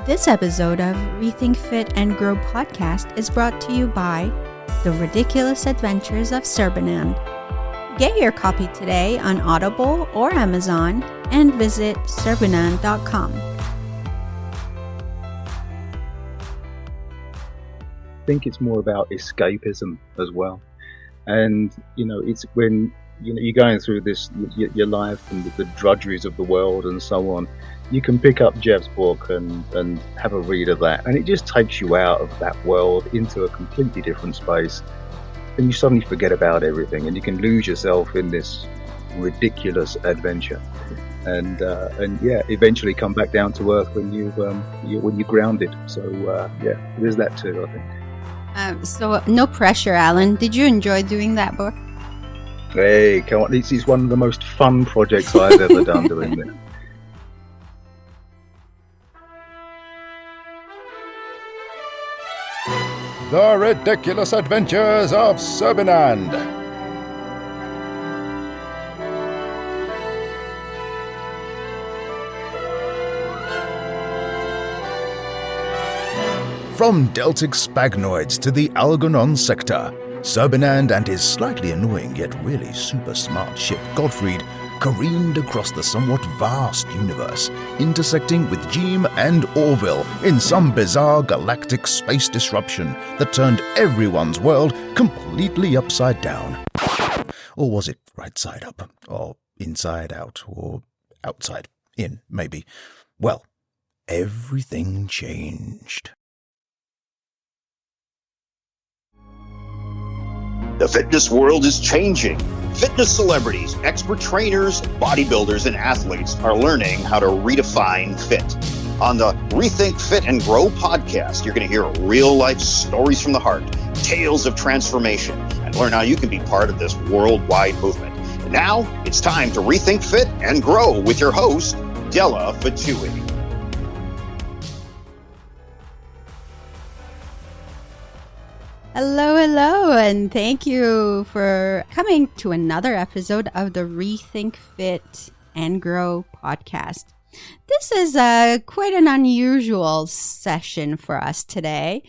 This episode of Rethink, Fit, and Grow podcast is brought to you by The Ridiculous Adventures of Serbinand. Get your copy today on Audible or Amazon and visit serbinand.com. I think it's more about escapism as well. And, it's when, you're going through this, your life and the drudgeries of the world and so on. You can pick up Jeff's book and have a read of that, and it just takes you out of that world into a completely different space, and you suddenly forget about everything, and you can lose yourself in this ridiculous adventure, and eventually come back down to earth when you're grounded. So there's that too, I think. So no pressure, Alan. Did you enjoy doing that book? Hey, come on! This is one of the most fun projects I've ever done doing this. The Ridiculous Adventures of Serbinand. From Deltic spagnoids to the Algernon sector, Serbinand and his slightly annoying yet really super smart ship Gottfried careened across the somewhat vast universe, intersecting with Jeem and Orville in some bizarre galactic space disruption that turned everyone's world completely upside down. Or was it right side up? Or inside out? Or outside in, maybe? Well, everything changed. The fitness world is changing. Fitness celebrities, expert trainers, bodybuilders, and athletes are learning how to redefine fit. On the Rethink, Fit, and Grow podcast, you're going to hear real-life stories from the heart, tales of transformation, and learn how you can be part of this worldwide movement. And now, it's time to Rethink, Fit, and Grow with your host, Dela Fotoohi. Hello, and thank you for coming to another episode of the Rethink, Fit, and Grow podcast. This is quite an unusual session for us today.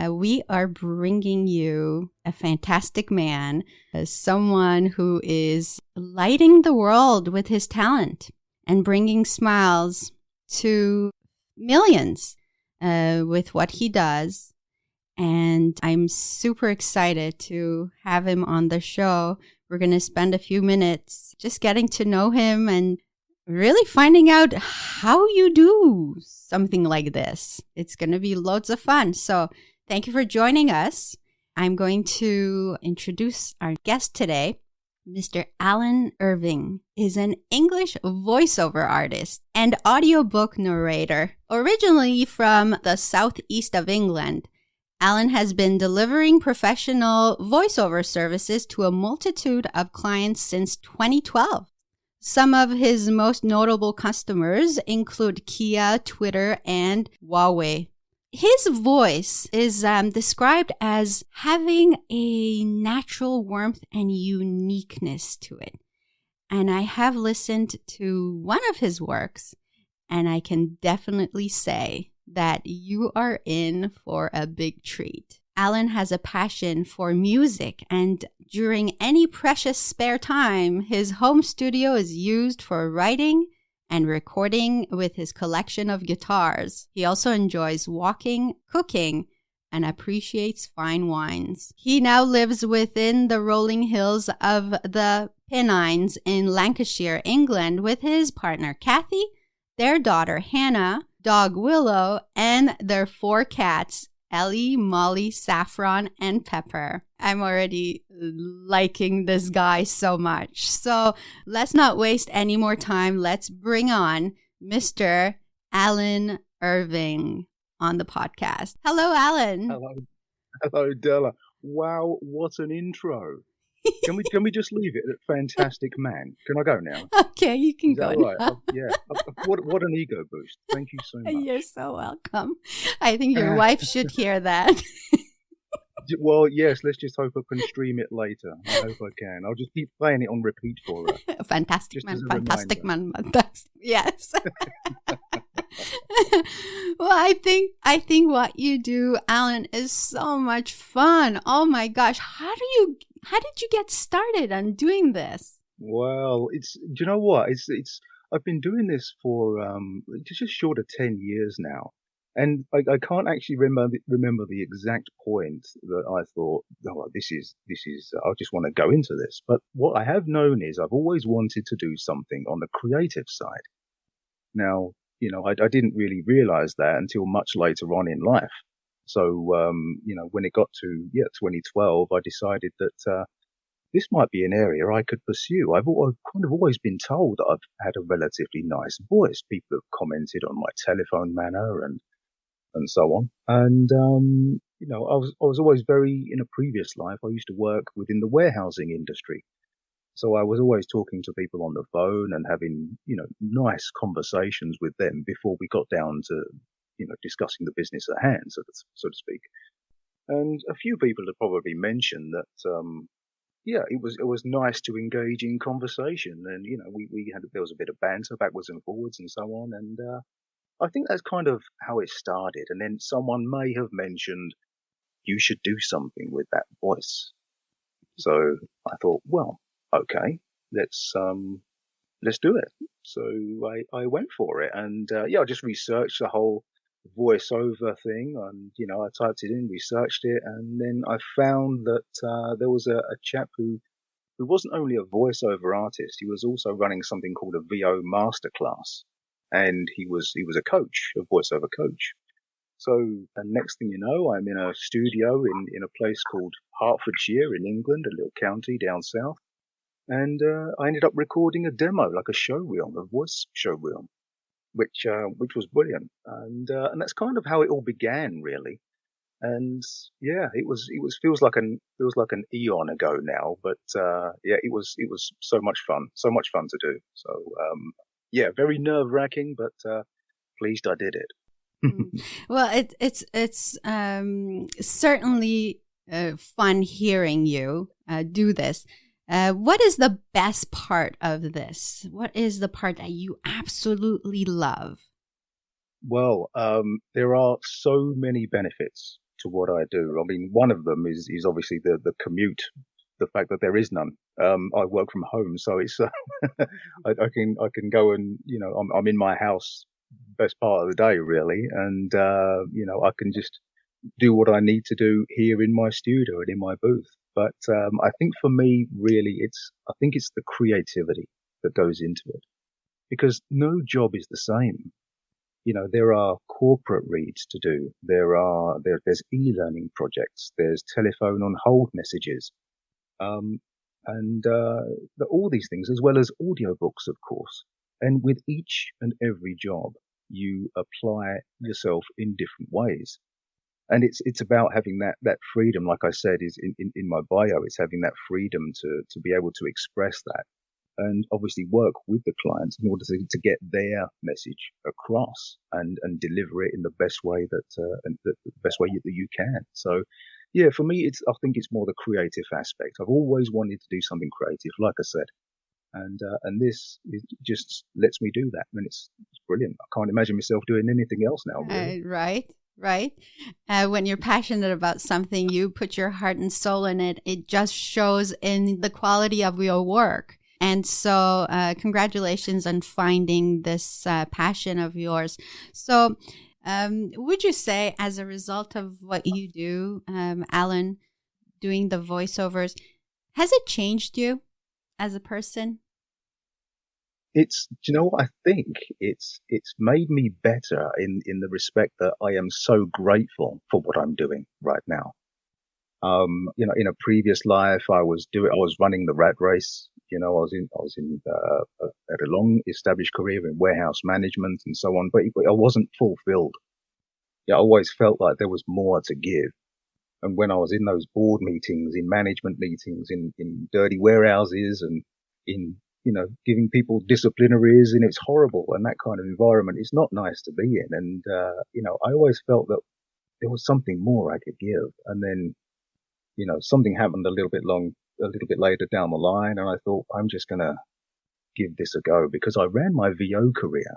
We are bringing you a fantastic man, someone who is lighting the world with his talent and bringing smiles to millions with what he does. And I'm super excited to have him on the show. We're going to spend a few minutes just getting to know him and really finding out how you do something like this. It's going to be loads of fun. So thank you for joining us. I'm going to introduce our guest today. Mr. Alan Irving is an English voiceover artist and audiobook narrator. Originally from the southeast of England, Alan has been delivering professional voiceover services to a multitude of clients since 2012. Some of his most notable customers include Kia, Twitter, and Huawei. His voice is described as having a natural warmth and uniqueness to it. And I have listened to one of his works, and I can definitely say that you are in for a big treat. Alan has a passion for music, and during any precious spare time, his home studio is used for writing and recording with his collection of guitars. He also enjoys walking, cooking, and appreciates fine wines. He now lives within the rolling hills of the Pennines in Lancashire, England, with his partner Kathy, their daughter Hannah, dog Willow, and their 4 cats, Ellie, Molly, Saffron, and Pepper. I'm already liking this guy so much. So let's not waste any more time. Let's bring on Mr. Alan Irving on the podcast. Hello, Alan. Hello, Dela. Wow, what an intro. Can we just leave it at fantastic man? Can I go now? Okay, you can go. Right? What an ego boost. Thank you so much. You're so welcome. I think your wife should hear that. Well, yes, let's just hope I can stream it later. I hope I can. I'll just keep playing it on repeat for her. Fantastic just man, fantastic man. Yes. Well, I think what you do, Alan, is so much fun. Oh my gosh, how did you get started on doing this? Well, do you know what? I've been doing this for just short of 10 years now. And I can't actually remember the exact point that I thought, oh, this is, I just want to go into this. But what I have known is I've always wanted to do something on the creative side. Now, I didn't really realize that until much later on in life. So, when it got to 2012, I decided that this might be an area I could pursue. I've kind of always been told that I've had a relatively nice voice. People have commented on my telephone manner and so on. And I was always in a previous life, I used to work within the warehousing industry. So I was always talking to people on the phone and having, nice conversations with them before we got down to, discussing the business at hand, so to speak. And a few people have probably mentioned that, it was nice to engage in conversation, and there was a bit of banter backwards and forwards and so on, and I think that's kind of how it started. And then someone may have mentioned you should do something with that voice. So I thought, well, okay, let's do it. So I went for it, and I just researched the whole voiceover thing, and I typed it in, researched it, and then I found that there was a chap who wasn't only a voiceover artist, he was also running something called a VO masterclass, and he was a coach, a voiceover coach. So, and next thing you know, I'm in a studio in a place called Hertfordshire in England, a little county down south, and I ended up recording a demo, like a showreel, a voice showreel, which was brilliant, and that's kind of how it all began, really. And yeah, it feels like an eon ago now, but it was so much fun to do. So very nerve-wracking, but pleased I did it. Well, it's certainly fun hearing you do this. What is the best part of this? What is the part that you absolutely love? Well, there are so many benefits to what I do. I mean, one of them is obviously the commute, the fact that there is none. I work from home, so it's I can go and I'm in my house best part of the day, really, and I can just do what I need to do here in my studio and in my booth. But I think for me, really, it's the creativity that goes into it, because no job is the same. There are corporate reads to do. There's e-learning projects. There's telephone on hold messages, and all these things, as well as audiobooks, of course. And with each and every job, you apply yourself in different ways. And it's about having that freedom, like I said, is in my bio. It's having that freedom to be able to express that, and obviously work with the clients in order to get their message across and deliver it in the best way that you can. So, yeah, for me, I think it's more the creative aspect. I've always wanted to do something creative, like I said, and this just lets me do that. I mean, it's brilliant. I can't imagine myself doing anything else now. Really. Right. When you're passionate about something, you put your heart and soul in it. It just shows in the quality of your work. And so congratulations on finding this passion of yours. So would you say, as a result of what you do, Alan, doing the voiceovers, has it changed you as a person? Do you know what I think? It's made me better in the respect that I am so grateful for what I'm doing right now. In a previous life, I was running the rat race. I was had a long established career in warehouse management and so on, but I wasn't fulfilled. I always felt like there was more to give. And when I was in those board meetings, in management meetings, in dirty warehouses and in giving people disciplinaries, and it's horrible. And that kind of environment is not nice to be in. And, I always felt that there was something more I could give. And then, something happened a little bit later down the line. And I thought, I'm just going to give this a go, because I ran my VO career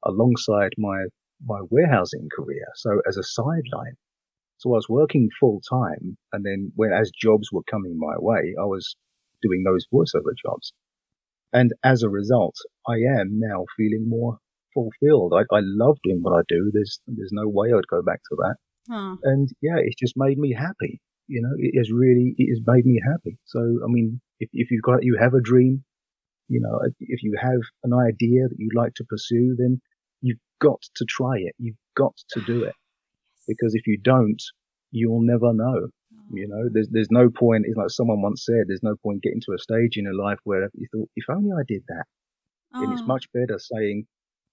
alongside my my warehousing career. So as a sideline, so I was working full time, and then as jobs were coming my way, I was doing those voiceover jobs. And as a result, I am now feeling more fulfilled. I love doing what I do. There's no way I'd go back to that. Huh. And yeah, it's just made me happy. It has made me happy. So, I mean, if you have a dream, if you have an idea that you'd like to pursue, then you've got to try it. You've got to do it. Because if you don't, you'll never know. There's no point. It's like someone once said, there's no point getting to a stage in your life where you thought, if only I did that. And it's much better saying,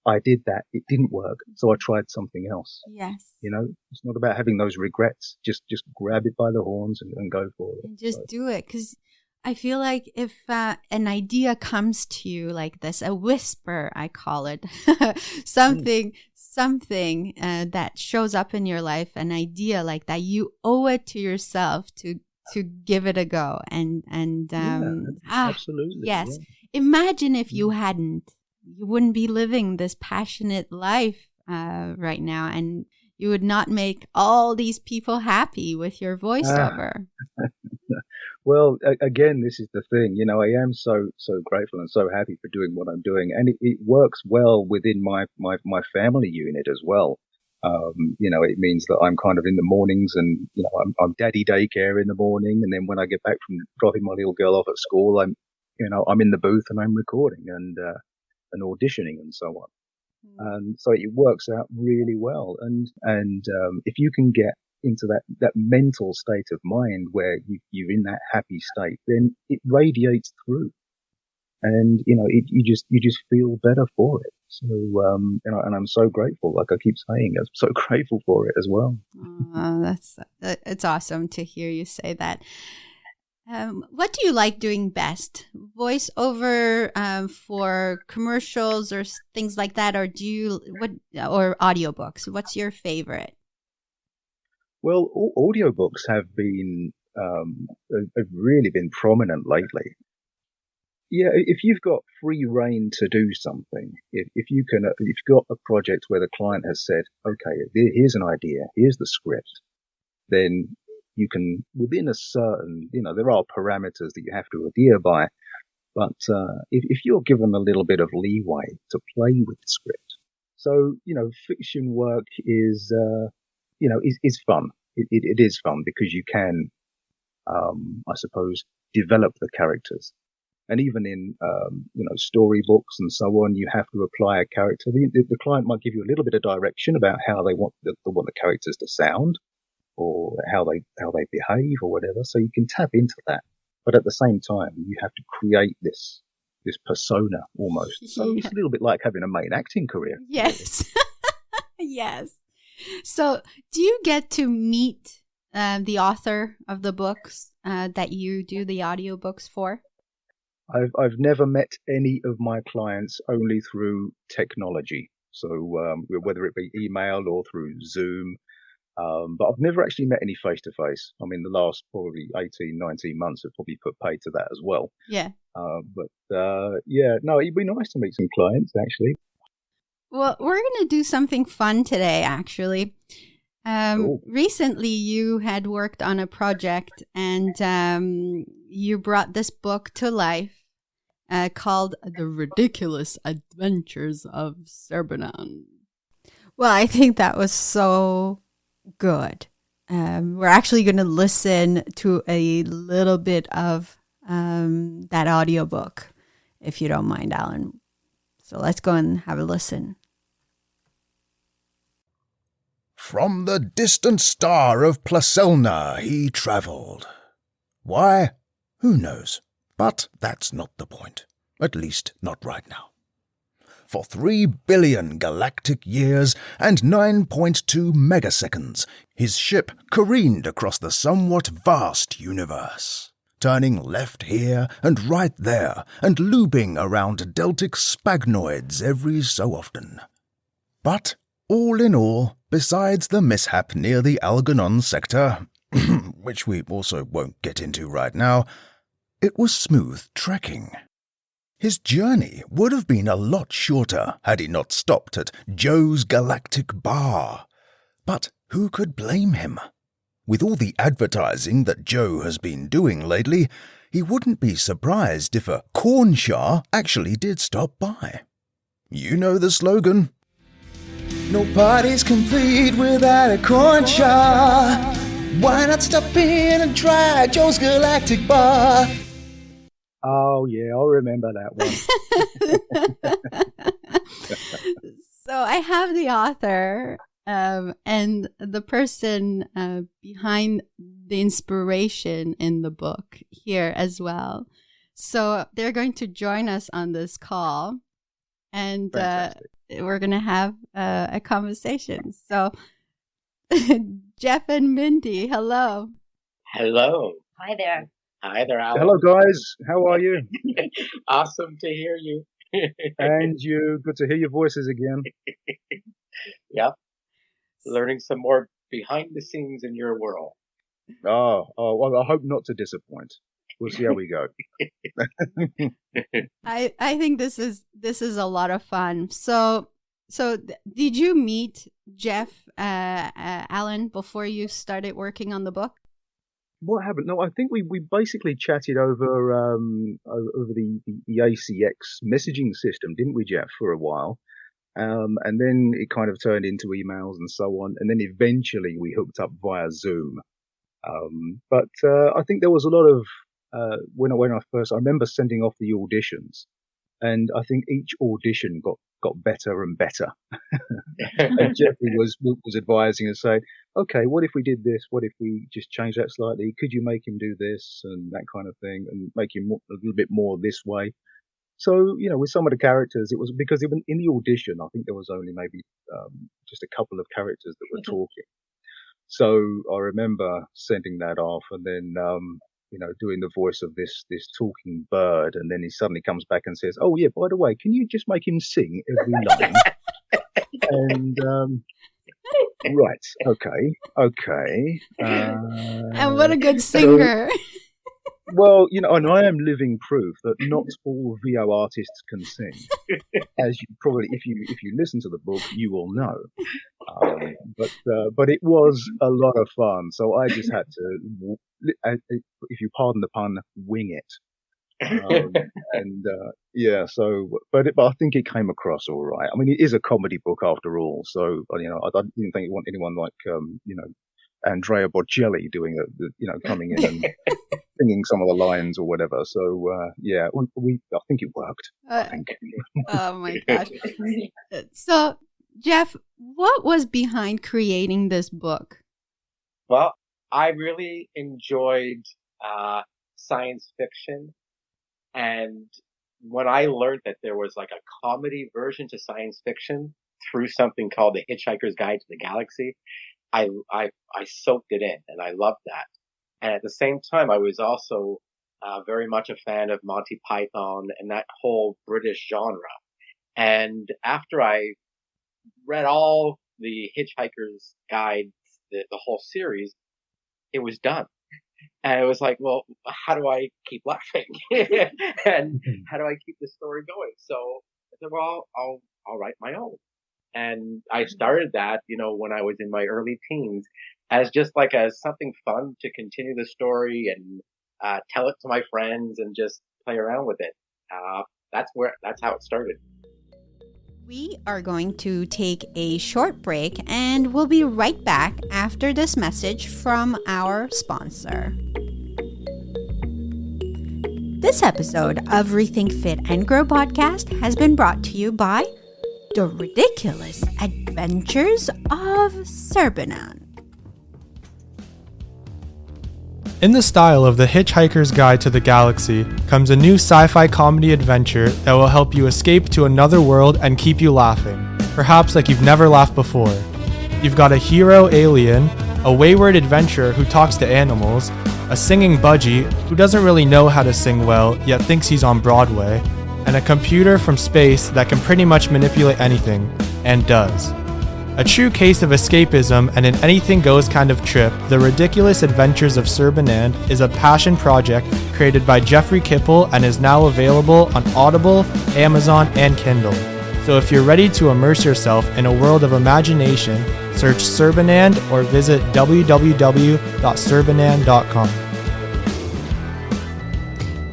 I did that, it didn't work, so I tried something else. Yes. It's not about having those regrets. Just grab it by the horns and go for it. And just do it. Because I feel like if an idea comes to you like this, a whisper, I call it, something that shows up in your life, an idea like that, you owe it to yourself to give it a go. Absolutely. Yes. Yeah. Imagine if you hadn't, you wouldn't be living this passionate life right now, and you would not make all these people happy with your voiceover. Well, again, this is the thing. I am so grateful and so happy for doing what I'm doing, and it works well within my family unit as well. It means that I'm kind of in the mornings, and I'm daddy daycare in the morning, and then when I get back from dropping my little girl off at school, I'm in the booth and I'm recording and auditioning and so on. And so it works out really well. And if you can get into that mental state of mind where you're in that happy state, then it radiates through, and you just feel better for it. So and I'm so grateful. Like I keep saying, I'm so grateful for it as well. It's awesome to hear you say that. What do you like doing best? Voiceover for commercials or things like that, or or audiobooks? What's your favorite? Well, audiobooks have really been prominent lately. Yeah, if you've got free reign to do something, if you've got a project where the client has said, okay, here's an idea, here's the script, then you can, within a certain, there are parameters that you have to adhere by, but if you're given a little bit of leeway to play with the script, so fiction work is fun. It is fun because you can, I suppose, develop the characters. And even in, storybooks and so on, you have to apply a character. The client might give you a little bit of direction about how they want the characters to sound, or how they behave, or whatever. So you can tap into that, but at the same time, you have to create this persona almost. So it's a little bit like having a main acting career. Yes, yes. So, do you get to meet the author of the books that you do the audiobooks for? I've never met any of my clients, only through technology. So whether it be email or through Zoom, but I've never actually met any face to face. I mean, the last probably 18, 19 months have probably put paid to that as well. Yeah. No, it'd be nice to meet some clients actually. Well, we're going to do something fun today, actually. Cool. Recently, you had worked on a project, and you brought this book to life called The Ridiculous Adventures of Serbinand. Well, I think that was so good. We're actually going to listen to a little bit of that audiobook, if you don't mind, Alan. So let's go and have a listen. From the distant star of Placelna he travelled. Why? Who knows? But that's not the point. At least not right now. For 3 billion galactic years and 9.2 megaseconds, his ship careened across the somewhat vast universe, turning left here and right there and looping around deltic sphagnoids every so often. But all in all, besides the mishap near the Algernon sector, which we also won't get into right now, it was smooth trekking. His journey would have been a lot shorter had he not stopped at Joe's Galactic Bar. But who could blame him? With all the advertising that Joe has been doing lately, he wouldn't be surprised if a corn shar actually did stop by. You know the slogan. No party's complete without a corn shar. Why not stop in and try Joe's Galactic Bar? Oh, yeah, I remember that one. So I have the author and the person behind the inspiration in the book here as well. So they're going to join us on this call, and we're going to have a conversation. So Jeff and Mindy, hello. Hello. Hi there. Hi there, Alan. Hello, guys. How are you? Awesome to hear you. And you. Good to hear your voices again. Yep. Learning some more behind the scenes in your world. Oh, well, I hope not to disappoint. We'll see how we go. I think this is a lot of fun. So did you meet Jeff, Alan, before you started working on the book? What happened? No, I think we basically chatted over the ACX messaging system, didn't we, Jeff, for a while? And then it kind of turned into emails and so on. And then eventually we hooked up via Zoom. But I think there was a lot of, when I remember sending off the auditions, and I think each audition got better and better. And Jeffrey was advising and saying, okay, what if we did this? What if we just change that slightly? Could you make him do this and that kind of thing, and make him a little bit more this way? So, with some of the characters, it was because even in the audition, I think there was only maybe just a couple of characters that were talking. So I remember sending that off, and then doing the voice of this talking bird, and then he suddenly comes back and says, "Oh yeah, by the way, can you just make him sing every line?" And right, okay. And what a good singer! Well, and I am living proof that not all VO artists can sing. As you probably, if you listen to the book, you will know. But it was a lot of fun. So I just had to, if you pardon the pun, wing it. But I think it came across all right. I mean, it is a comedy book after all. So, I didn't think you want anyone like, Andrea Bocelli doing coming in and singing some of the lines or whatever. So, I think it worked. I think. Oh my gosh. So, Jeff, what was behind creating this book? Well, I really enjoyed science fiction. And when I learned that there was like a comedy version to science fiction through something called The Hitchhiker's Guide to the Galaxy, I soaked it in, and I loved that. And at the same time, I was also very much a fan of Monty Python and that whole British genre. And after I read all the Hitchhiker's Guide, the whole series, it was done. And it was like, well, how do I keep laughing? And how do I keep the story going? So I said, well, I'll write my own. And I started that, when I was in my early teens, as something fun to continue the story and tell it to my friends and just play around with it. That's how it started. We are going to take a short break, and we'll be right back after this message from our sponsor. This episode of Rethink Fit and Grow podcast has been brought to you by The Ridiculous Adventures of Serbinand. In the style of The Hitchhiker's Guide to the Galaxy comes a new sci-fi comedy adventure that will help you escape to another world and keep you laughing, perhaps like you've never laughed before. You've got a hero alien, a wayward adventurer who talks to animals, a singing budgie who doesn't really know how to sing well yet thinks he's on Broadway, and a computer from space that can pretty much manipulate anything, and does. A true case of escapism and an anything-goes kind of trip, The Ridiculous Adventures of Serbinand is a passion project created by Jefferey Kippel and is now available on Audible, Amazon, and Kindle. So if you're ready to immerse yourself in a world of imagination, search Serbinand or visit www.serbinand.com.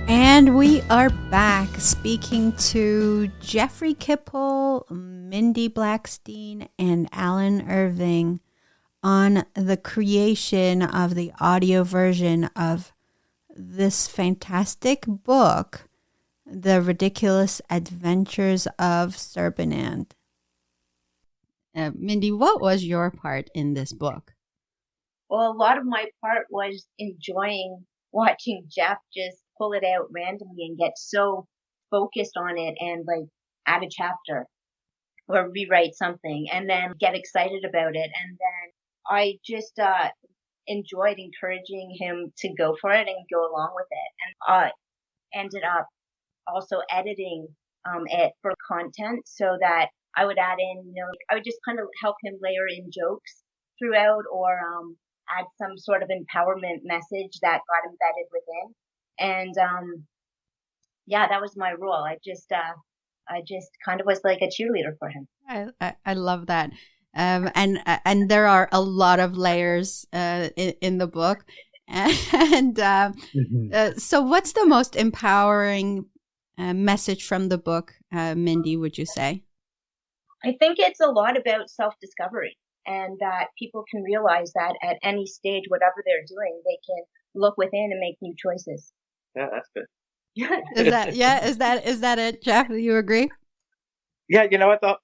And we are back speaking to Jefferey Kippel, Mindy Blackstien, and Alan Irving on the creation of the audio version of this fantastic book, The Ridiculous Adventures of Serbinand. Mindy, what was your part in this book? Well, a lot of my part was enjoying watching Jeff just pull it out randomly and get so focused on it and like add a chapter or rewrite something and then get excited about it. And then I just enjoyed encouraging him to go for it and go along with it. And ended up also editing it for content so that I would add in, I would just kind of help him layer in jokes throughout or add some sort of empowerment message that got embedded within. And yeah, that was my role. I just kind of was like a cheerleader for him. I love that. And there are a lot of layers in the book. And so what's the most empowering message from the book, Mindy, would you say? I think it's a lot about self-discovery and that people can realize that at any stage, whatever they're doing, they can look within and make new choices. Yeah, that's good. Is that it, Jeff? Do you agree? Yeah, you know what? The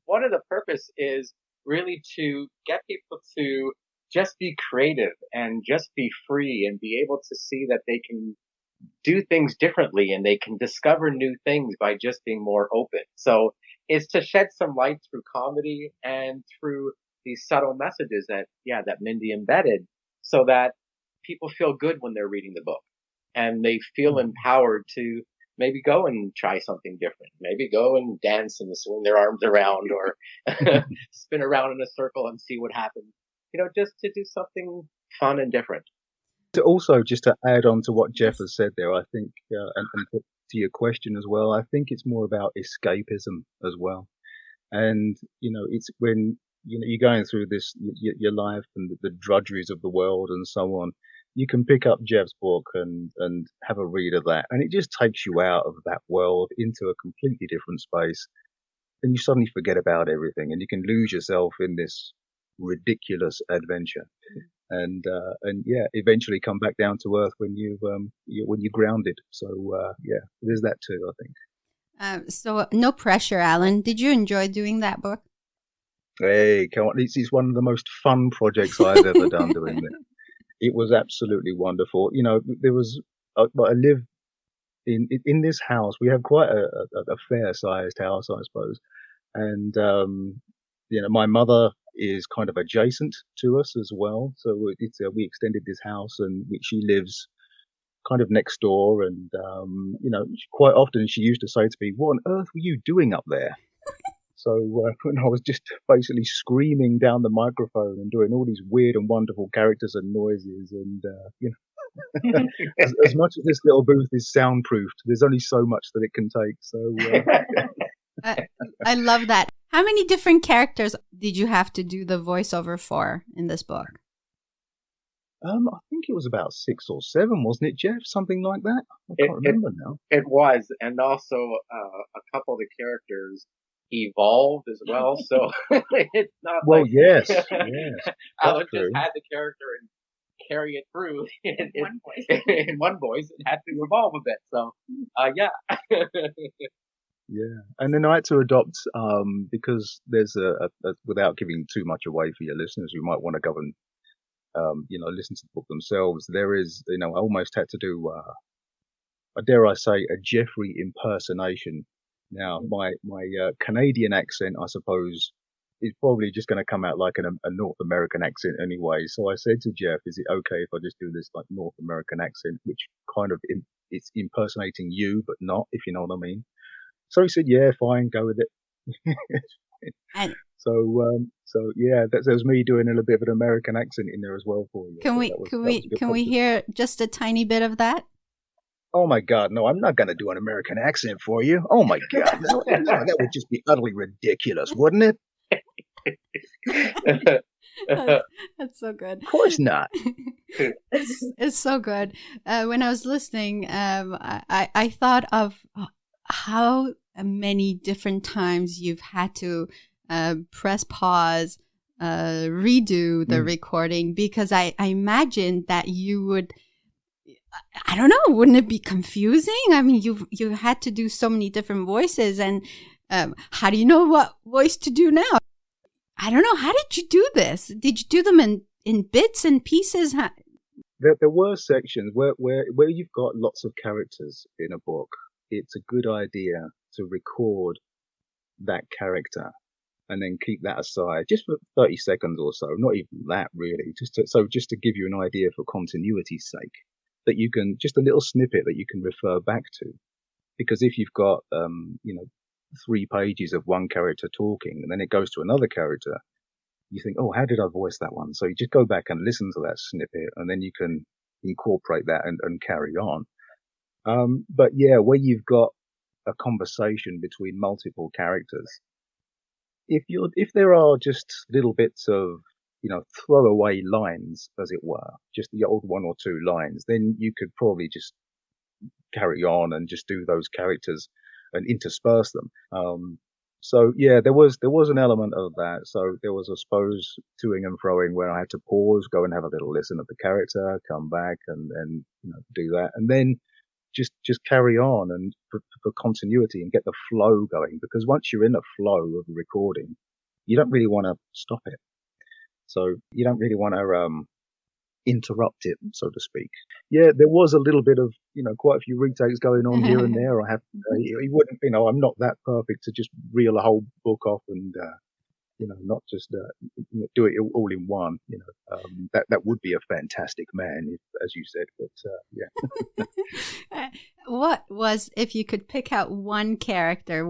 one of the purpose is really to get people to just be creative and just be free and be able to see that they can do things differently and they can discover new things by just being more open. So it's to shed some light through comedy and through these subtle messages that Mindy embedded so that people feel good when they're reading the book and they feel empowered to maybe go and try something different. Maybe go and dance and swing their arms around or spin around in a circle and see what happens. Just to do something fun and different. Also, just to add on to what Jeff has said there, I think, and to your question as well, I think it's more about escapism as well. And, it's when, you're going through this, your life and the drudgeries of the world and so on, you can pick up Jeff's book and have a read of that. And it just takes you out of that world into a completely different space. And you suddenly forget about everything and you can lose yourself in this ridiculous adventure. And eventually come back down to earth when you're grounded. So there's that too, I think. So no pressure, Alan. Did you enjoy doing that book? Hey, come on! It's one of the most fun projects I've ever done doing it. It was absolutely wonderful. There was I live in this house. We have quite a fair-sized house, I suppose, and my mother is kind of adjacent to us as well. So we extended this house and she lives kind of next door. And, quite often she used to say to me, "What on earth were you doing up there?" So when I was just basically screaming down the microphone and doing all these weird and wonderful characters and noises and, as much as this little booth is soundproofed, there's only so much that it can take. So I love that. How many different characters did you have to do the voiceover for in this book? I think it was about 6 or 7, wasn't it, Jeff? Something like that? I can't remember now. It was, and also a couple of the characters evolved as well, so it's not yes. Alan just had the character and carry it through in one voice. It had to evolve a bit, so yeah. Yeah, and then I had to adopt because there's a without giving too much away for your listeners who might want to go and listen to the book themselves. There is, I almost had to do dare I say, a Jeffrey impersonation. Now my Canadian accent, I suppose, is probably just going to come out like a North American accent anyway. So I said to Jeff, "Is it okay if I just do this like North American accent, which kind of it's impersonating you, but not, if you know what I mean?" So he said, "Yeah, fine, go with it." So yeah, that was me doing a little bit of an American accent in there as well for you. Can we hear just a tiny bit of that? Oh my God, no! I'm not going to do an American accent for you. Oh my God, no, that would just be utterly ridiculous, wouldn't it? That's so good. Of course not. It's so good. When I was listening, I thought of how many different times you've had to press pause, redo the recording, because I imagine that you would, I don't know, wouldn't it be confusing? I mean, you had to do so many different voices, and how do you know what voice to do now? I don't know. How did you do this? Did you do them in bits and pieces? There were sections where you've got lots of characters in a book. It's a good idea to record that character and then keep that aside just for 30 seconds or so. Not even that really, just to give you an idea for continuity's sake, that you can, just a little snippet that you can refer back to. Because if you've got 3 pages of one character talking and then it goes to another character, you think, oh, how did I voice that one? So you just go back and listen to that snippet, and then you can incorporate that and carry on. But yeah, where you've got a conversation between multiple characters, if there are just little bits of, throwaway lines, as it were, just the old 1 or 2 lines, then you could probably just carry on and just do those characters and intersperse them. So yeah, there was an element of that. So there was, I suppose, toing and froing where I had to pause, go and have a little listen of the character, come back and do that, and then just carry on and for continuity and get the flow going. Because once you're in a flow of the recording, you don't really want to stop it. So you don't really want to interrupt it, so to speak. Yeah, there was a little bit of, quite a few retakes going on here and there. I have, you wouldn't, I'm not that perfect to just reel a whole book off and, not just do it all in one. That would be a fantastic man, as you said. But yeah. What was, if you could pick out one character,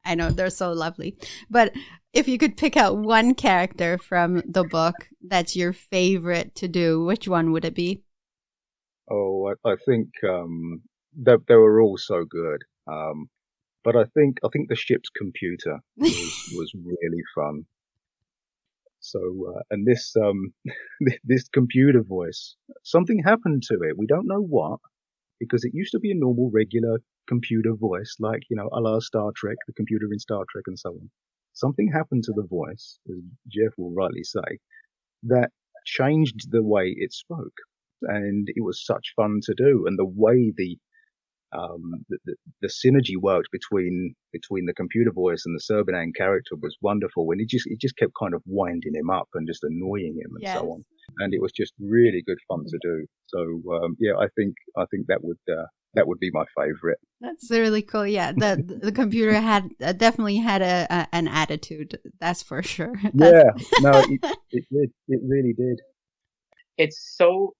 I know they're so lovely, but if you could pick out one character from the book that's your favorite to do, which one would it be? Oh, I think that they were all so good. But I think the ship's computer was really fun. So and this this computer voice, something happened to it. We don't know what, because it used to be a normal, regular computer voice, like a la Star Trek, the computer in Star Trek, and so on. Something happened to the voice, as Jeff will rightly say, that changed the way it spoke, and it was such fun to do. And the way the synergy worked between the computer voice and the Serbinand character was wonderful. And it just kept kind of winding him up and just annoying him and so on. And it was just really good fun to do. So yeah, I think that would be my favorite. That's really cool. Yeah, the computer definitely had an attitude. That's for sure. Yeah, no, it did. It really did. It's so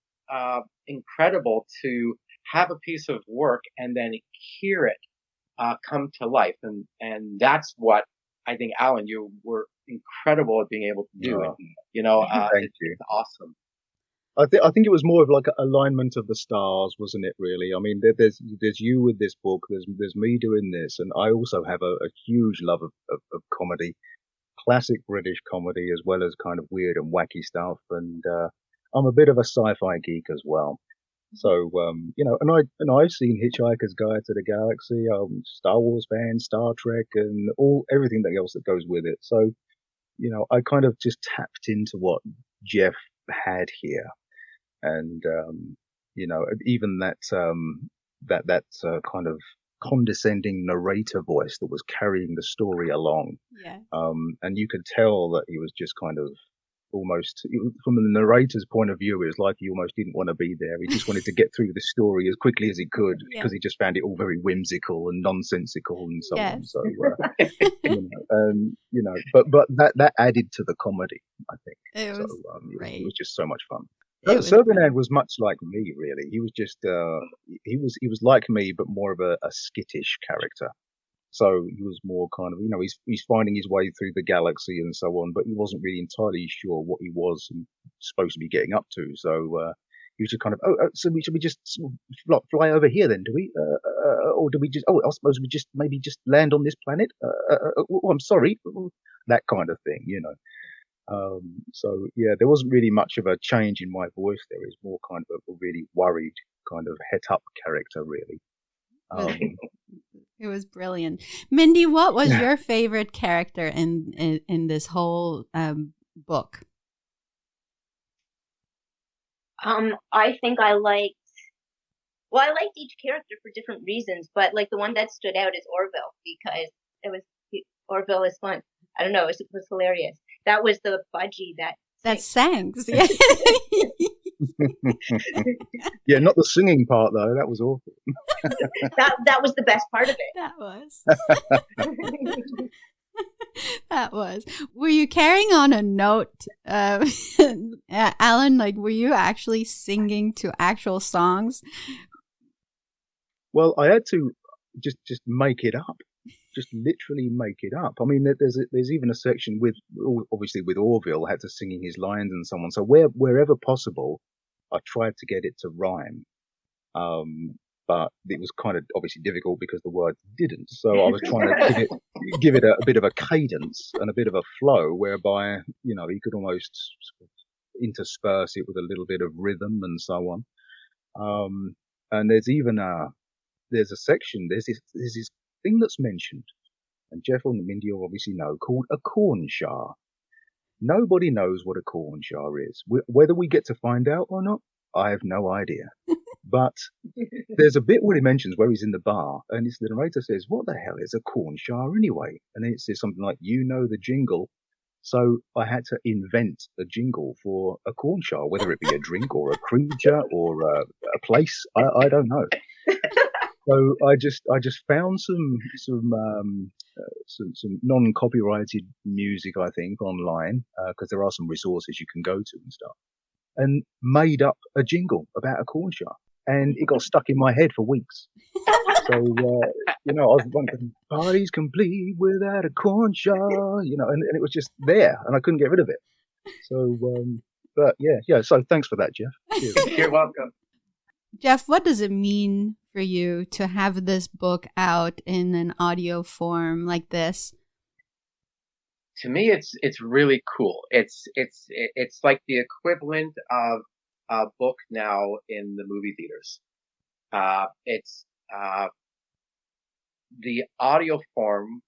incredible to have a piece of work and then hear it come to life, and that's what I think, Alan, you were incredible at being able to do. Oh, Thank you. It's awesome. I think it was more of like an alignment of the stars, wasn't it? Really, I mean, there's you with this book, there's me doing this, and I also have a huge love of comedy, classic British comedy, as well as kind of weird and wacky stuff, and I'm a bit of a sci-fi geek as well. So and I've seen Hitchhiker's Guide to the Galaxy, Star Wars fan, Star Trek, and everything else that goes with it. So I kind of just tapped into what Jeff had here. And, even that kind of condescending narrator voice that was carrying the story along. Yeah. And you could tell that he was just kind of almost, from the narrator's point of view, it was like he almost didn't want to be there. He just wanted to get through the story as quickly as he could, because he just found it all very whimsical and nonsensical and so on. So, but that added to the comedy, I think. It was great. It was just so much fun. Serbinand was much like me, really. He was just he was like me, but more of a skittish character. So he was more kind of, he's finding his way through the galaxy and so on, but he wasn't really entirely sure what he was supposed to be getting up to. So he was just kind of, so should we just fly over here then, do we? Or do we just, I suppose we just maybe just land on this planet? I'm sorry, that kind of thing, So yeah, there wasn't really much of a change in my voice. There is more kind of a really worried kind of het up character, really. It was brilliant. Mindy, what was your favorite character in this whole book? I think I liked each character for different reasons, but like the one that stood out is Orville, because Orville is fun. I don't know, it was hilarious. That was the budgie that sang. Yeah. Yeah, not the singing part though. That was awful. that was the best part of it. That was. That was. Were you carrying on a note, Alan? Like, were you actually singing to actual songs? Well, I had to just make it up. Just literally make it up. I mean, there's even a section obviously with Orville had to singing his lines and so on. So wherever possible, I tried to get it to rhyme. But it was kind of obviously difficult because the words didn't. So I was trying to give it a bit of a cadence and a bit of a flow whereby, he could almost sort of intersperse it with a little bit of rhythm and so on. And there's even there's a section, there's this thing that's mentioned, and Jeff and Mindy will obviously know, called a corn shar. Nobody knows what a corn shar is. Whether we get to find out or not, I have no idea. But there's a bit where he mentions where he's in the bar, and the narrator says, "What the hell is a corn shar anyway?" And then it says something like, the jingle. So I had to invent a jingle for a corn shar, whether it be a drink or a creature or a place. I don't know. So I just found some non-copyrighted music, I think, online, because there are some resources you can go to and stuff, and made up a jingle about a corn shar, and it got stuck in my head for weeks. So I was wondering, parties complete without a corn shar, and it was just there, and I couldn't get rid of it. So, but yeah. So thanks for that, Jeff. You're welcome. Jeff, what does it mean for you to have this book out in an audio form like this? To me, it's really cool. It's like the equivalent of a book now in the movie theaters. The audio form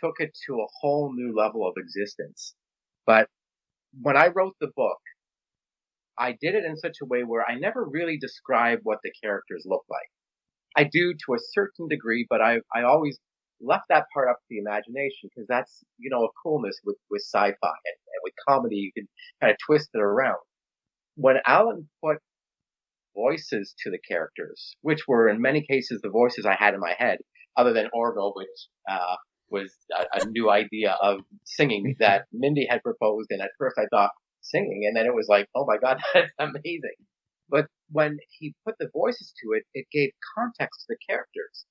took it to a whole new level of existence. But when I wrote the book, I did it in such a way where I never really describe what the characters look like. I do to a certain degree, but I always left that part up to the imagination, because that's, a coolness with sci-fi and with comedy. You can kind of twist it around. When Alan put voices to the characters, which were in many cases the voices I had in my head, other than Orville, which was a new idea of singing that Mindy had proposed. And at first I thought, singing, and then it was like, oh my god, that's amazing. But when he put the voices to it, it gave context to the characters.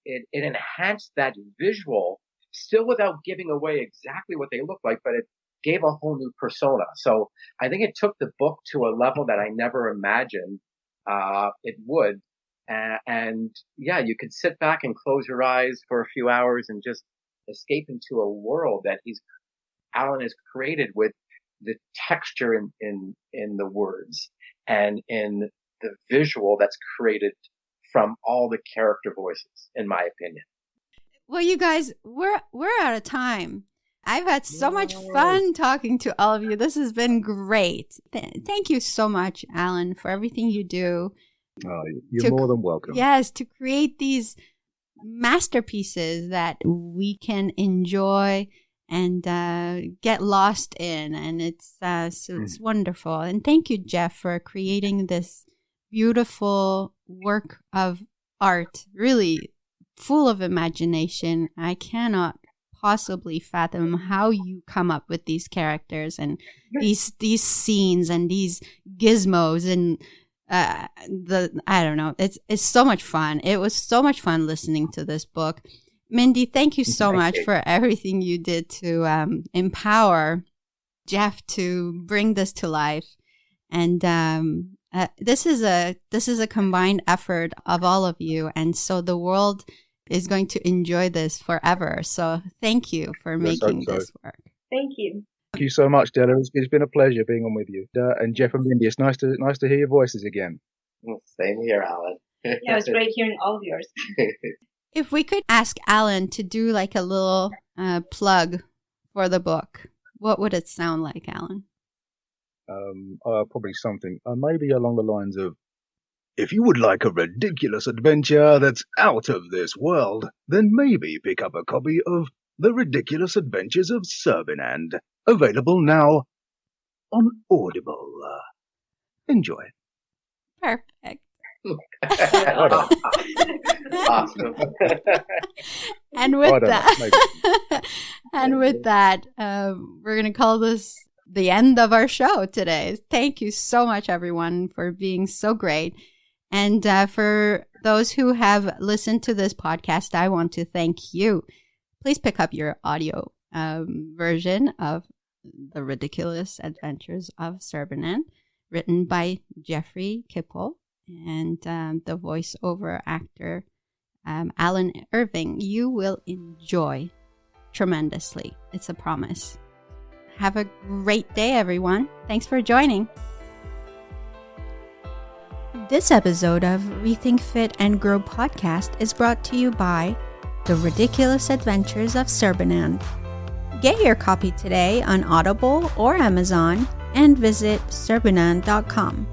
It enhanced that visual, still without giving away exactly what they look like, but it gave a whole new persona. So I think it took the book to a level that I never imagined it would. And yeah, you could sit back and close your eyes for a few hours and just escape into a world that Alan has created with the texture in the words and in the visual that's created from all the character voices, in my opinion. Well, you guys, we're out of time. I've had so much fun talking to all of you. This has been great. Thank you so much, Alan, for everything you do. You're more than welcome. Yes, to create these masterpieces that we can enjoy and get lost in, and it's wonderful. And thank you, Jeff, for creating this beautiful work of art, really full of imagination. I cannot possibly fathom how you come up with these characters and these scenes and these gizmos and I don't know. It's so much fun. It was so much fun listening to this book. Mindy, thank you so much for everything you did to empower Jeff to bring this to life. And this is a combined effort of all of you, and so the world is going to enjoy this forever. So thank you for making this work. Thank you. Thank you so much, Dela. It's been a pleasure being on with you. And Jeff and Mindy, it's nice to hear your voices again. Same here, Alan. Yeah, it was great hearing all of yours. If we could ask Alan to do like a little plug for the book, what would it sound like, Alan? Probably something maybe along the lines of, if you would like a ridiculous adventure that's out of this world, then maybe pick up a copy of The Ridiculous Adventures of Serbinand, available now on Audible. Enjoy. Perfect. Awesome. And with that, we're going to call this the end of our show today. Thank you so much, everyone, for being so great. And for those who have listened to this podcast, I want to thank you. Please pick up your audio version of The Ridiculous Adventures of Serbinand, written by Jefferey Kippel and the voiceover actor Alan Irving. You will enjoy tremendously. It's a promise. Have a great day, everyone. Thanks for joining. This episode of Rethink, Fit, and Grow podcast is brought to you by The Ridiculous Adventures of Serbinand. Get your copy today on Audible or Amazon and visit serbinand.com.